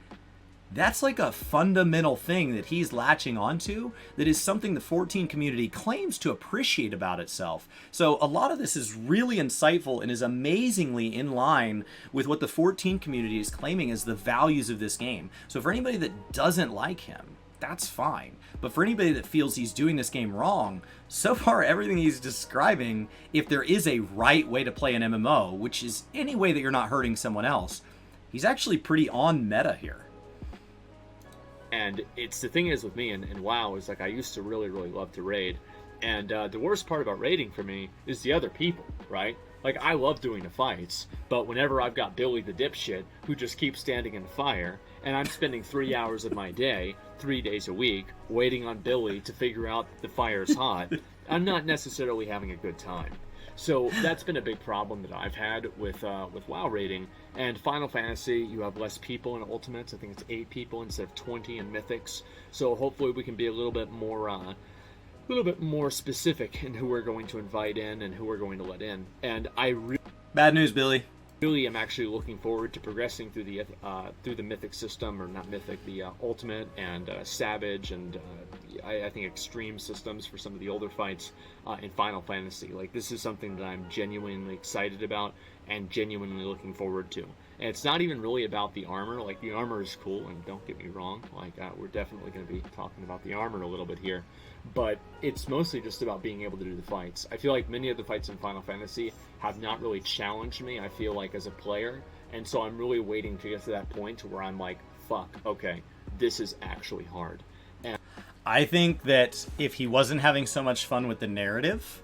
That's like a fundamental thing that he's latching onto that is something the 14 community claims to appreciate about itself. So a lot of this is really insightful and is amazingly in line with what the 14 community is claiming as the values of this game. So for anybody that doesn't like him, that's fine. But for anybody that feels he's doing this game wrong, so far everything he's describing, if there is a right way to play an MMO, which is any way that you're not hurting someone else, he's actually pretty on meta here. And it's the thing is with me and WoW is like I used to really love to raid, and the worst part about raiding for me is the other people, right? Like I love doing the fights, but whenever I've got Billy the dipshit who just keeps standing in the fire, and I'm spending 3 hours of my day, 3 days a week, waiting on Billy to figure out that the fire's hot, I'm not necessarily having a good time. So that's been a big problem that I've had with WoW raiding. And Final Fantasy, you have less people in Ultimates. I think it's 8 people instead of 20 in Mythics. So hopefully we can be a little bit more specific in who we're going to invite in and who we're going to let in. And I Bad news, Billy. really am actually looking forward to progressing through the Mythic system, or not Mythic, the Ultimate and Savage and I think Extreme systems for some of the older fights in Final Fantasy. Like this is something that I'm genuinely excited about and genuinely looking forward to. And it's not even really about the armor. Like the armor is cool, and don't get me wrong. Like we're definitely going to be talking about the armor a little bit here, but it's mostly just about being able to do the fights. I feel like many of the fights in Final Fantasy have not really challenged me, I feel like, as a player, and so I'm really waiting to get to that point where I'm like, fuck, okay, this is actually hard. And I think that if he wasn't having so much fun with the narrative,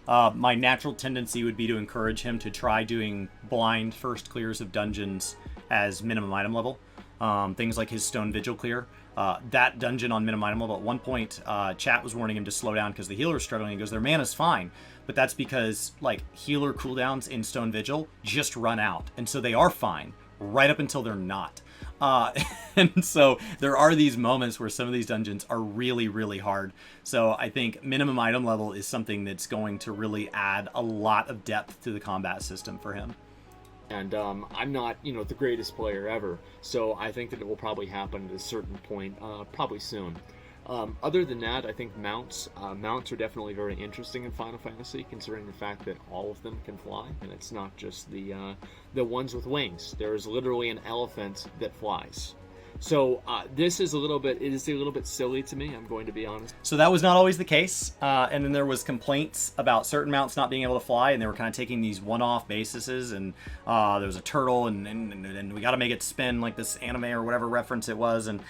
my natural tendency would be to encourage him to try doing blind first clears of dungeons as minimum item level. Things like his Stone Vigil clear. That dungeon on minimum item level, at one point, chat was warning him to slow down because the healer's struggling. He goes, their mana's fine. But that's because, like, healer cooldowns in Stone Vigil just run out. And so they are fine, right up until they're not. And so there are these moments where some of these dungeons are really hard. So I think minimum item level is something that's going to really add a lot of depth to the combat system for him. And I'm not, the greatest player ever, so I think that it will probably happen at a certain point, probably soon. Other than that, I think mounts are definitely very interesting in Final Fantasy, considering the fact that all of them can fly, and it's not just the ones with wings. There is literally an elephant that flies. So this is a little bit silly to me, I'm going to be honest. So that was not always the case, and then there was complaints about certain mounts not being able to fly, and they were kind of taking these one-off bases, and there was a turtle, and we got to make it spin like this anime or whatever reference it was, and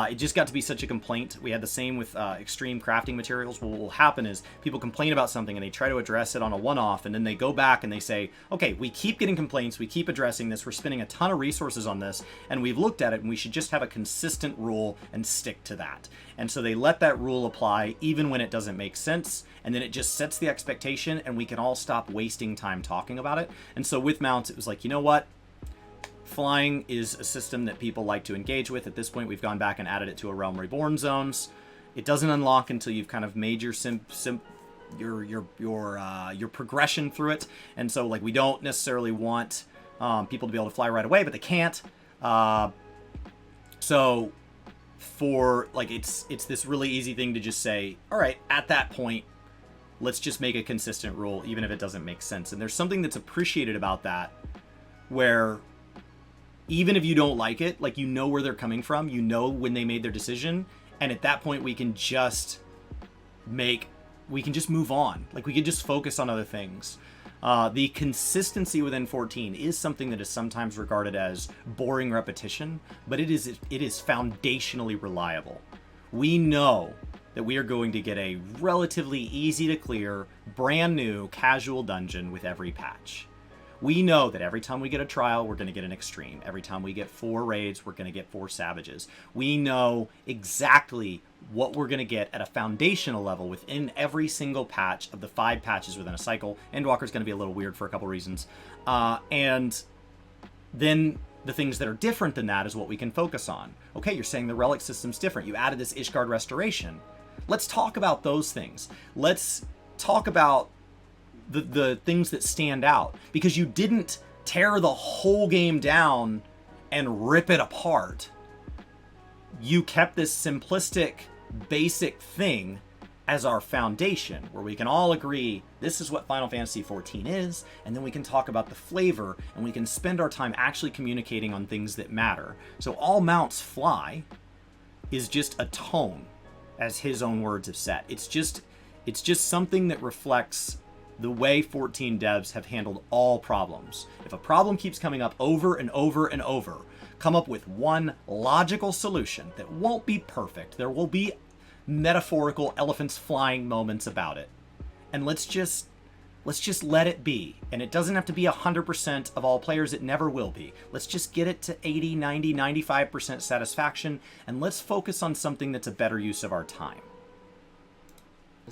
it just got to be such a complaint. We had the same with extreme crafting materials. What will happen is people complain about something and they try to address it on a one-off, and then they go back and they say, okay, we keep getting complaints, we keep addressing this, we're spending a ton of resources on this, and we've looked at it, and we should just have a consistent rule and stick to that. And so they let that rule apply even when it doesn't make sense, and then it just sets the expectation, and we can all stop wasting time talking about it. And so with mounts, it was like, you know what? Flying is a system that people like to engage with. At this point, we've gone back and added it to a Realm Reborn zones. It doesn't unlock until you've kind of made your your progression through it. And so, like, we don't necessarily want people to be able to fly right away, but they can't. So for, like, it's this really easy thing to just say, all right, at that point, let's just make a consistent rule, even if it doesn't make sense. And there's something that's appreciated about that, where even if you don't like it, like, you know where they're coming from, you know when they made their decision, and at that point we can just move on. Like, we can just focus on other things. The consistency within 14 is something that is sometimes regarded as boring repetition, but it is foundationally reliable. We know that we are going to get a relatively easy to clear, brand new, casual dungeon with every patch. We know that every time we get a trial, we're going to get an extreme. Every time we get 4 raids, we're going to get 4 savages. We know exactly what we're going to get at a foundational level within every single patch of the 5 patches within a cycle. Endwalker's going to be a little weird for a couple reasons. And then the things that are different than that is what we can focus on. Okay, you're saying the relic system's different. You added this Ishgard restoration. Let's talk about those things. Let's talk about the things that stand out, because you didn't tear the whole game down and rip it apart. You kept this simplistic, basic thing as our foundation, where we can all agree this is what Final Fantasy XIV is, and then we can talk about the flavor, and we can spend our time actually communicating on things that matter. So all mounts fly is just a tone, as his own words have said. It's just something that reflects the way 14 devs have handled all problems. If a problem keeps coming up over and over and over, come up with one logical solution that won't be perfect. There will be metaphorical elephants flying moments about it. And let's just let it be. And it doesn't have to be 100% of all players. It never will be. Let's just get it to 80, 90, 95% satisfaction, and let's focus on something that's a better use of our time.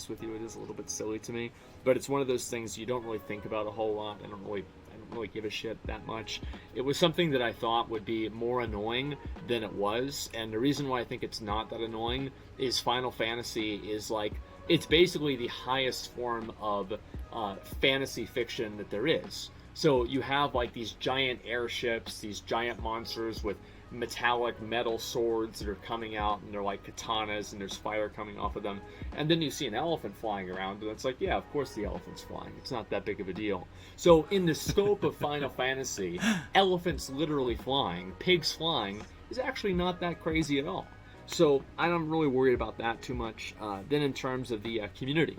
With you, it is a little bit silly to me, but it's one of those things you don't really think about a whole lot. I don't really give a shit that much. It was something that I thought would be more annoying than it was, and the reason why I think it's not that annoying is Final Fantasy is like, it's basically the highest form of fantasy fiction that there is. So you have like these giant airships, these giant monsters with metallic metal swords that are coming out, and they're like katanas, and there's fire coming off of them. And then you see an elephant flying around, and it's like, yeah, of course the elephant's flying. It's not that big of a deal. So in the scope of Final Fantasy, elephants literally flying, pigs flying, is actually not that crazy at all. So I'm really worried about that too much. Then in terms of the community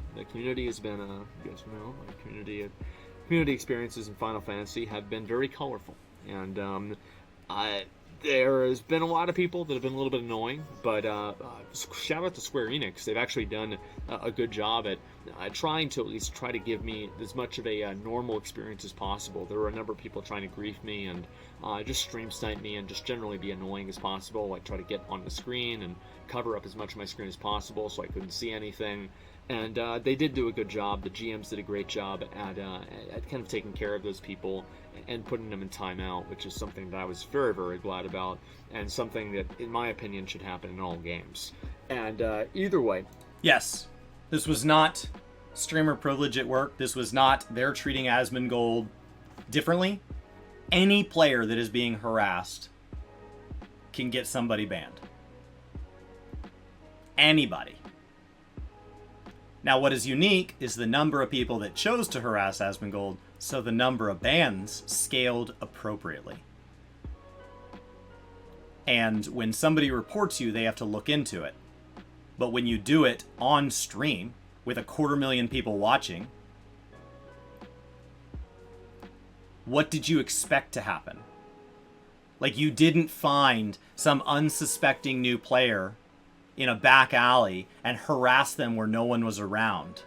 has been, you guys know, community experiences in Final Fantasy have been very colorful. And there has been a lot of people that have been a little bit annoying, but shout out to Square Enix. They've actually done a good job at trying to at least try to give me as much of a normal experience as possible. There were a number of people trying to grief me and just stream snipe me and just generally be annoying as possible, like try to get on the screen and cover up as much of my screen as possible so I couldn't see anything. And they did do a good job. The GMs did a great job at kind of taking care of those people and putting them in timeout, which is something that I was very, very glad about, and something that, in my opinion, should happen in all games. And either way... Yes, this was not streamer privilege at work. This was not they're treating Asmongold differently. Any player that is being harassed can get somebody banned. Anybody. Now, what is unique is the number of people that chose to harass Asmongold, so the number of bans scaled appropriately. And when somebody reports you, they have to look into it. But when you do it on stream, with 250,000 people watching, what did you expect to happen? Like, you didn't find some unsuspecting new player in a back alley and harass them where no one was around.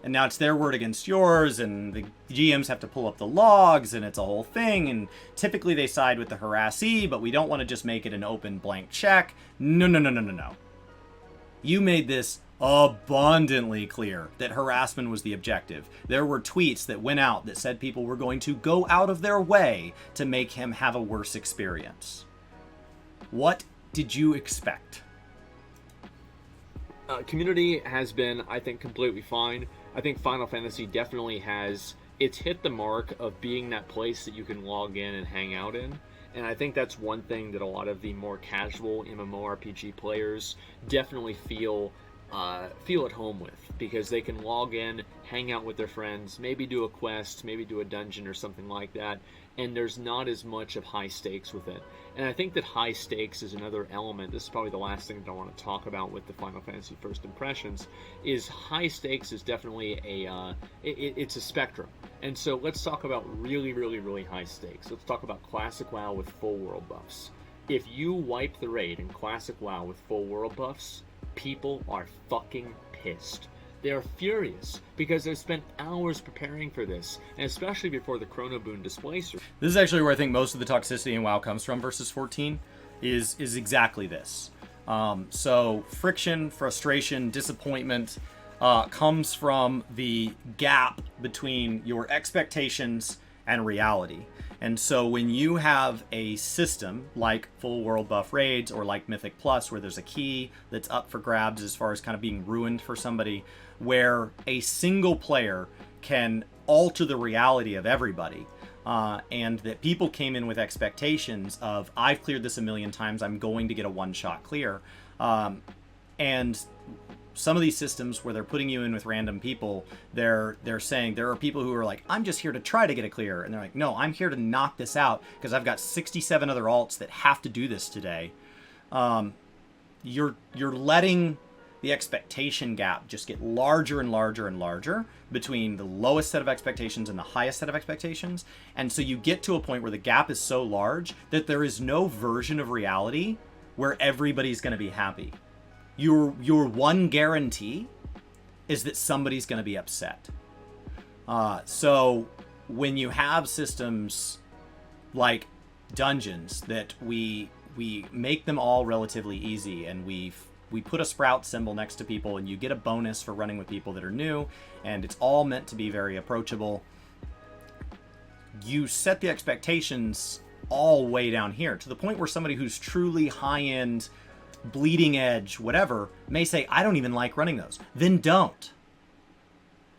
And now it's their word against yours, and the GMs have to pull up the logs, and it's a whole thing, and typically they side with the harassee, but we don't want to just make it an open blank check. No. You made this abundantly clear that harassment was the objective. There were tweets that went out that said people were going to go out of their way to make him have a worse experience. What did you expect? Community has been, I think, completely fine. I think Final Fantasy definitely it's hit the mark of being that place that you can log in and hang out in. And I think that's one thing that a lot of the more casual MMORPG players definitely feel at home with, because they can log in, hang out with their friends, maybe do a quest, maybe do a dungeon or something like that, and there's not as much of high stakes with it. And I think that high stakes is another element. This is probably the last thing that I want to talk about with the Final Fantasy First Impressions, is high stakes is definitely it's a spectrum. And so let's talk about really, really, really high stakes. Let's talk about Classic WoW with full world buffs. If you wipe the raid in Classic WoW with full world buffs, people are fucking pissed. They are furious because they've spent hours preparing for this, and especially before the Chrono Boon Displacer. This is actually where I think most of the toxicity in WoW comes from versus 14, is exactly this. So friction, frustration, disappointment comes from the gap between your expectations and reality. And so when you have a system like full world buff raids or like Mythic Plus, where there's a key that's up for grabs as far as kind of being ruined for somebody, where a single player can alter the reality of everybody, and that people came in with expectations of, I've cleared this a million times, I'm going to get a one-shot clear. And some of these systems where they're putting you in with random people, they're saying there are people who are like, I'm just here to try to get a clear, and they're like, no, I'm here to knock this out because I've got 67 other alts that have to do this today. You're letting the expectation gap just get larger and larger and larger between the lowest set of expectations and the highest set of expectations. And so you get to a point where the gap is so large that there is no version of reality where everybody's going to be happy. Your one guarantee is that somebody's going to be upset. So when you have systems like dungeons that we make them all relatively easy, and we put a sprout symbol next to people, and you get a bonus for running with people that are new, and it's all meant to be very approachable. You set the expectations all way down here to the point where somebody who's truly high-end, bleeding edge, whatever, may say, I don't even like running those. Then don't.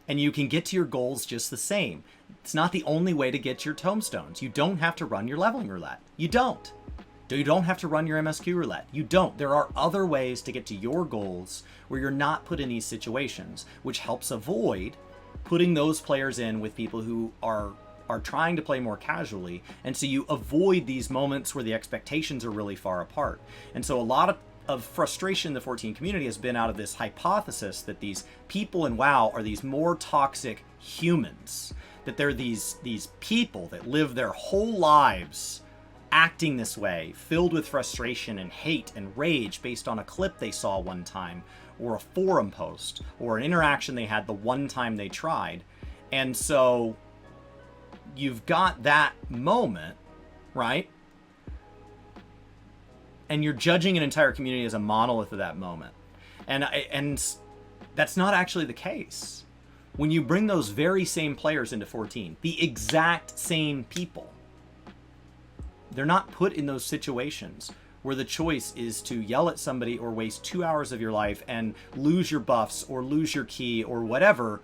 And you can get to your goals just the same. It's not the only way to get your tomestones. You don't have to run your leveling roulette. You don't. You don't have to run your MSQ roulette. You don't. There are other ways to get to your goals where you're not put in these situations, which helps avoid putting those players in with people who are trying to play more casually. And so you avoid these moments where the expectations are really far apart. And so a lot of frustration in the 14 community has been out of this hypothesis that these people in WoW are these more toxic humans, that they're these people that live their whole lives acting this way, filled with frustration and hate and rage based on a clip they saw one time, or a forum post, or an interaction they had the one time they tried. And so you've got that moment, right? And you're judging an entire community as a monolith of that moment. And that's not actually the case. When you bring those very same players into 14, the exact same people, they're not put in those situations where the choice is to yell at somebody or waste 2 hours of your life and lose your buffs or lose your key or whatever.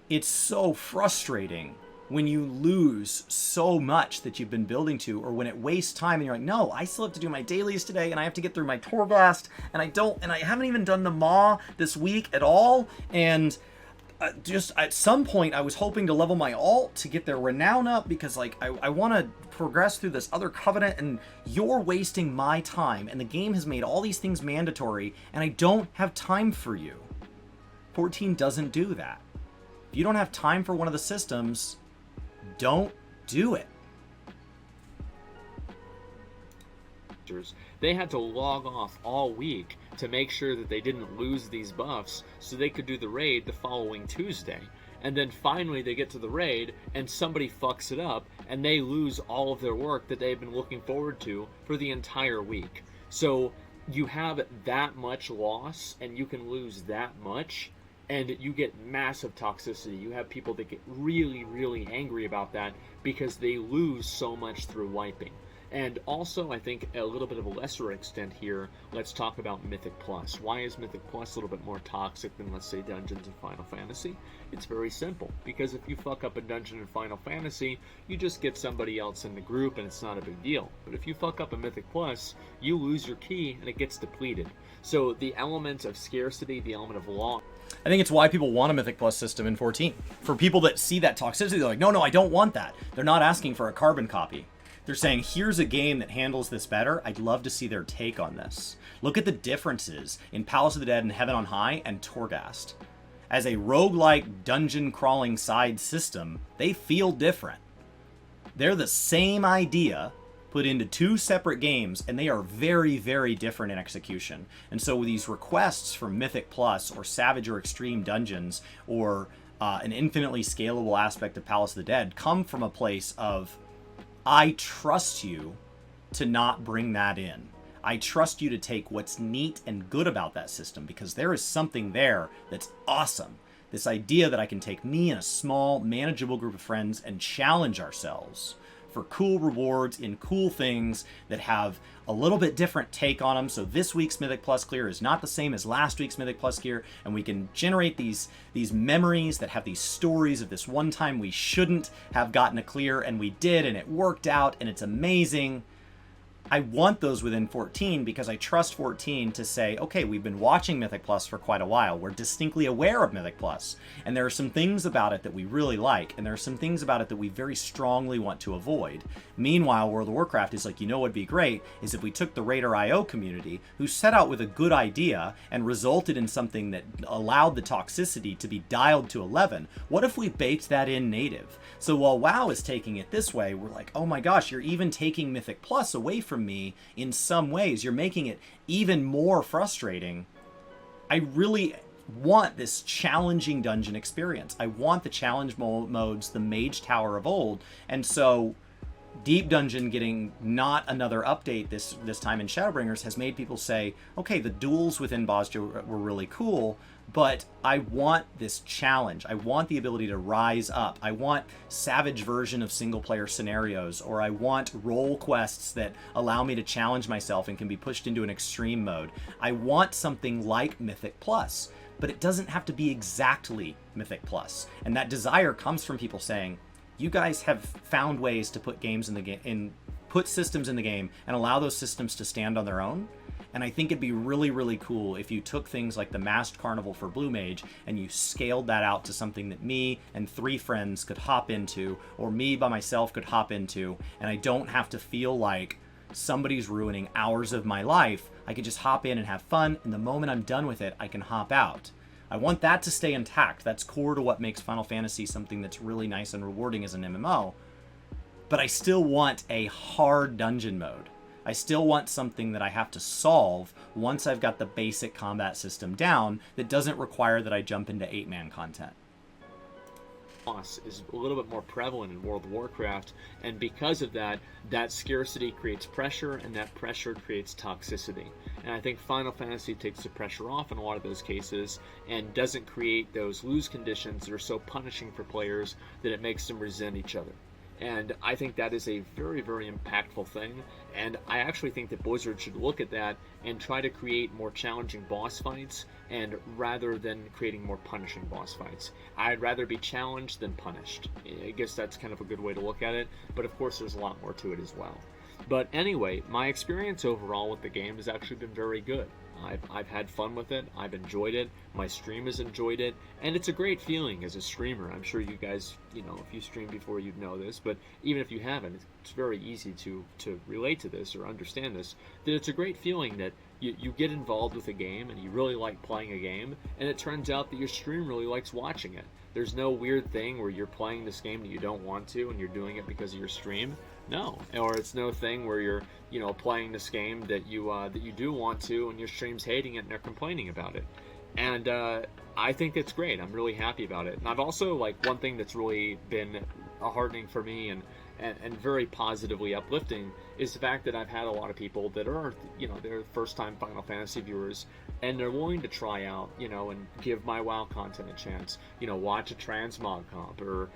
It's so frustrating when you lose so much that you've been building to, or when it wastes time and you're like, no, I still have to do my dailies today, and I have to get through my Torghast, and I haven't even done the Maw this week at all, and just at some point I was hoping to level my alt to get their renown up because like I want to progress through this other covenant, and you're wasting my time, and the game has made all these things mandatory, and I don't have time for you. 14 doesn't do that. If you don't have time for one of the systems, don't do it. They had to log off all week to make sure that they didn't lose these buffs so they could do the raid the following Tuesday. And then finally they get to the raid and somebody fucks it up and they lose all of their work that they've been looking forward to for the entire week. So you have that much loss and you can lose that much, and you get massive toxicity. You have people that get really, really angry about that because they lose so much through wiping. And also, I think a little bit of a lesser extent here, let's talk about Mythic Plus. Why is Mythic Plus a little bit more toxic than, let's say, Dungeons in Final Fantasy? It's very simple, because if you fuck up a dungeon in Final Fantasy, you just get somebody else in the group and it's not a big deal. But if you fuck up a Mythic Plus, you lose your key and it gets depleted. So the element of scarcity, the element of law... I think it's why people want a Mythic Plus system in 14. For people that see that toxicity, they're like, no, I don't want that. They're not asking for a carbon copy. They're saying, here's a game that handles this better. I'd love to see their take on this. Look at the differences in Palace of the Dead and Heaven on High and Torghast. As a roguelike dungeon crawling side system, they feel different. They're the same idea, put into 2 separate games, and they are very, very different in execution. And so these requests from Mythic Plus or Savage or Extreme Dungeons or an infinitely scalable aspect of Palace of the Dead come from a place of, I trust you to not bring that in. I trust you to take what's neat and good about that system, because there is something there that's awesome. This idea that I can take me and a small, manageable group of friends and challenge ourselves for cool rewards in cool things that have a little bit different take on them. So this week's Mythic Plus clear is not the same as last week's Mythic Plus clear, and we can generate these memories that have these stories of this one time we shouldn't have gotten a clear and we did, and it worked out, and it's amazing. I want those within 14 because I trust 14 to say, okay, we've been watching Mythic Plus for quite a while. We're distinctly aware of Mythic Plus, and there are some things about it that we really like, and there are some things about it that we very strongly want to avoid. Meanwhile, World of Warcraft is like, you know what would be great is if we took the Raider.io community, who set out with a good idea and resulted in something that allowed the toxicity to be dialed to 11. What if we baked that in native? So while WoW is taking it this way, we're like, oh my gosh, you're even taking Mythic Plus away from me in some ways. You're making it even more frustrating. I really want this challenging dungeon experience. I want the challenge modes, the Mage Tower of old. And so Deep Dungeon getting not another update this time in Shadowbringers has made people say, okay, the duels within Bosja were really cool, but I want this challenge. I want the ability to rise up. I want Savage version of single-player scenarios, or I want role quests that allow me to challenge myself and can be pushed into an extreme mode. I want something like Mythic Plus, but it doesn't have to be exactly Mythic Plus. And that desire comes from people saying, you guys have found ways to put games in the game, put systems in the game, and allow those systems to stand on their own. And I think it'd be really, really cool if you took things like the Masked Carnival for Blue Mage and you scaled that out to something that me and 3 friends could hop into, or me by myself could hop into, and I don't have to feel like somebody's ruining hours of my life. I could just hop in and have fun, and the moment I'm done with it, I can hop out. I want that to stay intact. That's core to what makes Final Fantasy something that's really nice and rewarding as an MMO. But I still want a hard dungeon mode. I still want something that I have to solve once I've got the basic combat system down that doesn't require that I jump into 8-man content. Boss is a little bit more prevalent in World of Warcraft, and because of that, that scarcity creates pressure, and that pressure creates toxicity. And I think Final Fantasy takes the pressure off in a lot of those cases and doesn't create those lose conditions that are so punishing for players that it makes them resent each other. And I think that is a very, very impactful thing. And I actually think that Blizzard should look at that and try to create more challenging boss fights, and rather than creating more punishing boss fights. I'd rather be challenged than punished. I guess that's kind of a good way to look at it. But of course, there's a lot more to it as well. But anyway, my experience overall with the game has actually been very good. I've had fun with it. I've enjoyed it. My stream has enjoyed it. And it's a great feeling as a streamer. I'm sure you guys, if you streamed before, you'd know this. But even if you haven't, it's very easy to relate to this or understand this, that it's a great feeling that you get involved with a game and you really like playing a game, and it turns out that your stream really likes watching it. There's no weird thing where you're playing this game that you don't want to and you're doing it because of your stream. No, or it's no thing where you're, playing this game that you do want to, and your stream's hating it and they're complaining about it. And I think it's great. I'm really happy about it. And I've also, one thing that's really been heartening for me and very positively uplifting is the fact that I've had a lot of people that are, they're first-time Final Fantasy viewers, and they're willing to try out, and give my WoW content a chance. Watch a transmog comp, or,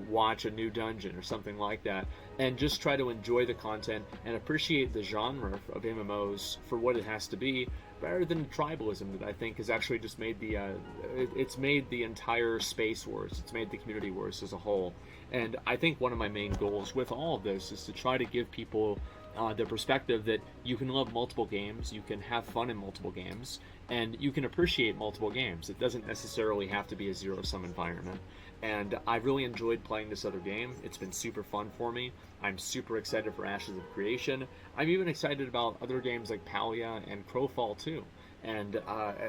watch a new dungeon or something like that, and just try to enjoy the content and appreciate the genre of MMOs for what it has to be, rather than tribalism that I think has actually just made it's made the entire space worse. It's made the community worse as a whole. And I think one of my main goals with all of this is to try to give people the perspective that you can love multiple games, you can have fun in multiple games, and you can appreciate multiple games. It doesn't necessarily have to be a zero-sum environment. And I really enjoyed playing this other game. It's been super fun for me. I'm super excited for Ashes of Creation. I'm even excited about other games like Palia and Crowfall too, and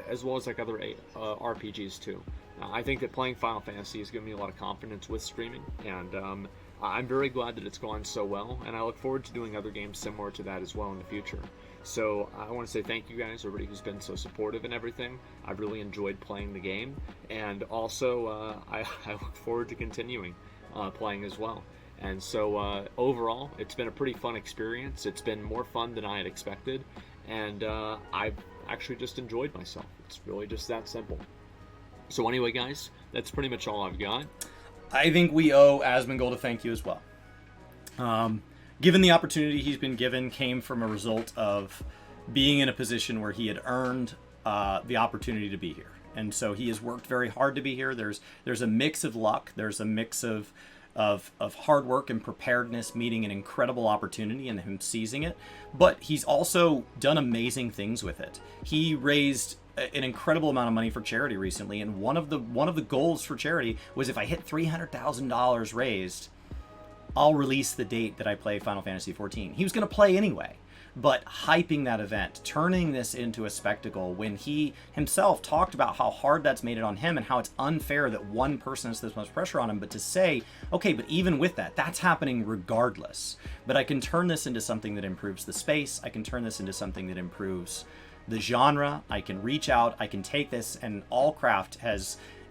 as well as other RPGs too. I think that playing Final Fantasy has given me a lot of confidence with streaming, and I'm very glad that it's gone so well, and I look forward to doing other games similar to that as well in the future. So I want to say thank you guys, everybody who's been so supportive and everything. I've really enjoyed playing the game, and also I look forward to continuing playing as well. And so overall, it's been a pretty fun experience. It's been more fun than I had expected, and I've actually just enjoyed myself. It's really just that simple. So anyway, guys, that's pretty much all I've got. I think we owe Asmongold a thank you as well. Given the opportunity he's been given came from a result of being in a position where he had earned the opportunity to be here. And so he has worked very hard to be here. There's a mix of luck. There's a mix of hard work and preparedness meeting an incredible opportunity and him seizing it. But he's also done amazing things with it. He raised an incredible amount of money for charity recently, and one of the goals for charity was, if I hit $300,000 raised, I'll release the date that I play Final Fantasy XIV. He was going to play anyway, but hyping that event, turning this into a spectacle, when he himself talked about how hard that's made it on him and how it's unfair that one person has this much pressure on him, but to say, okay, but even with that, that's happening regardless. But I can turn this into something that improves the space. I can turn this into something that improves the genre. I can reach out, I can take this, and Allcraft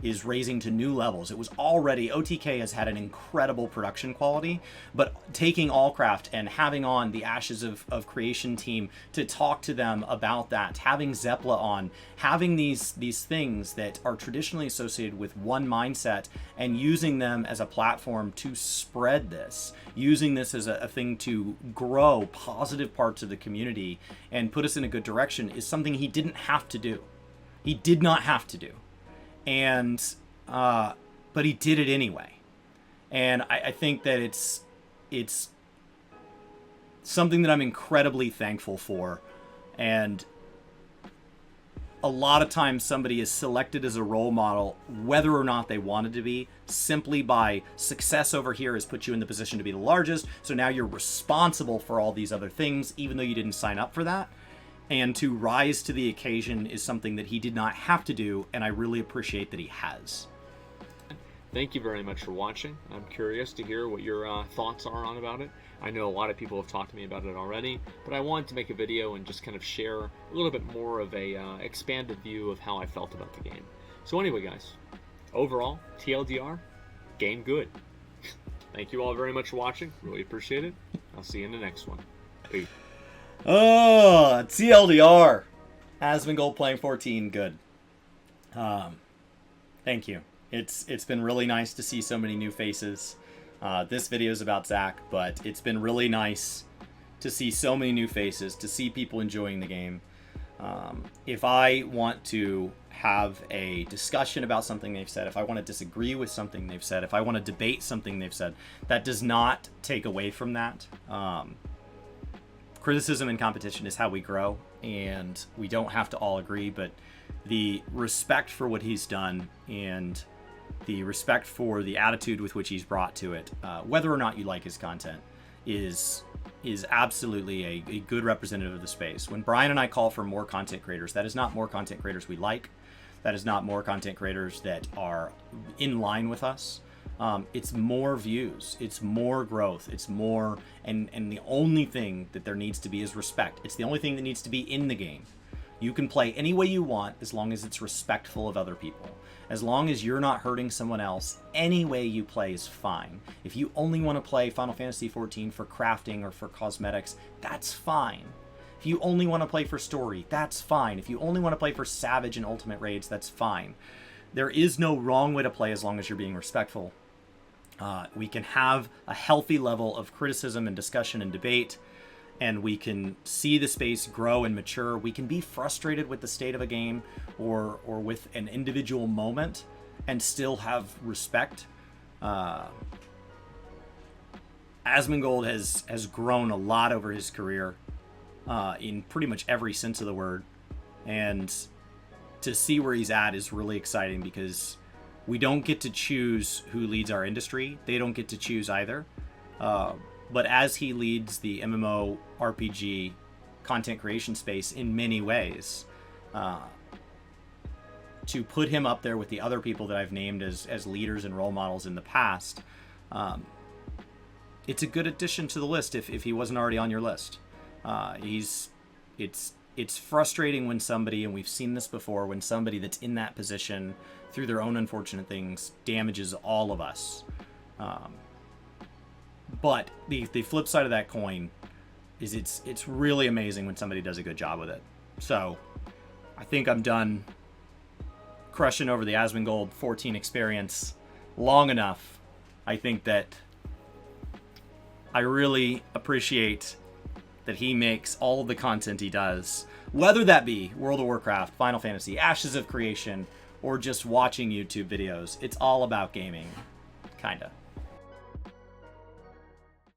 is raising to new levels. It was already, OTK has had an incredible production quality, but taking Allcraft and having on the Ashes of Creation team to talk to them about that, having Zeppla on, having these things that are traditionally associated with one mindset and using them as a platform to spread this, using this as a thing to grow positive parts of the community and put us in a good direction, is something he didn't have to do. He did not have to do. And but he did it anyway, and I think that it's something that I'm incredibly thankful for. And a lot of times somebody is selected as a role model whether or not they wanted to be, simply by success over here has put you in the position to be the largest, so now you're responsible for all these other things even though you didn't sign up for that. And to rise to the occasion is something that he did not have to do, and I really appreciate that he has. Thank you very much for watching. I'm curious to hear what your thoughts are on about it. I know a lot of people have talked to me about it already, but I wanted to make a video and just kind of share a little bit more of a expanded view of how I felt about the game. So anyway, guys, overall, TLDR, game good. Thank you all very much for watching. Really appreciate it. I'll see you in the next one. Peace. Oh, TLDR. Asmongold playing 14, good. Thank you. It's been really nice to see so many new faces. This video is about Zach, but it's been really nice to see so many new faces, to see people enjoying the game. If I want to have a discussion about something they've said, if I want to disagree with something they've said, if I want to debate something they've said, that does not take away from that. Criticism and competition is how we grow, and we don't have to all agree, but the respect for what he's done and the respect for the attitude with which he's brought to it, whether or not you like his content, is absolutely a good representative of the space. When Brian and I call for more content creators, that is not more content creators we like. That is not more content creators that are in line with us. It's more views, it's more growth, it's more, and the only thing that there needs to be is respect. It's the only thing that needs to be in the game. You can play any way you want as long as it's respectful of other people. As long as you're not hurting someone else, any way you play is fine. If you only want to play Final Fantasy XIV for crafting or for cosmetics, that's fine. If you only want to play for story, that's fine. If you only want to play for Savage and Ultimate Raids, that's fine. There is no wrong way to play as long as you're being respectful. We can have a healthy level of criticism and discussion and debate, and we can see the space grow and mature. We can be frustrated with the state of a game or with an individual moment and still have respect. Asmongold has grown a lot over his career in pretty much every sense of the word, and to see where he's at is really exciting, because we don't get to choose who leads our industry. They don't get to choose either. But as he leads the MMO RPG content creation space in many ways, to put him up there with the other people that I've named as leaders and role models in the past, it's a good addition to the list if he wasn't already on your list. It's frustrating when somebody, and we've seen this before, when somebody that's in that position through their own unfortunate things damages all of us. But the flip side of that coin is it's really amazing when somebody does a good job with it. So I think I'm done crushing over the Asmongold 14 experience long enough. I think that I really appreciate that he makes all of the content he does, whether that be World of Warcraft, Final Fantasy, Ashes of Creation, or just watching YouTube videos. It's all about gaming, kinda.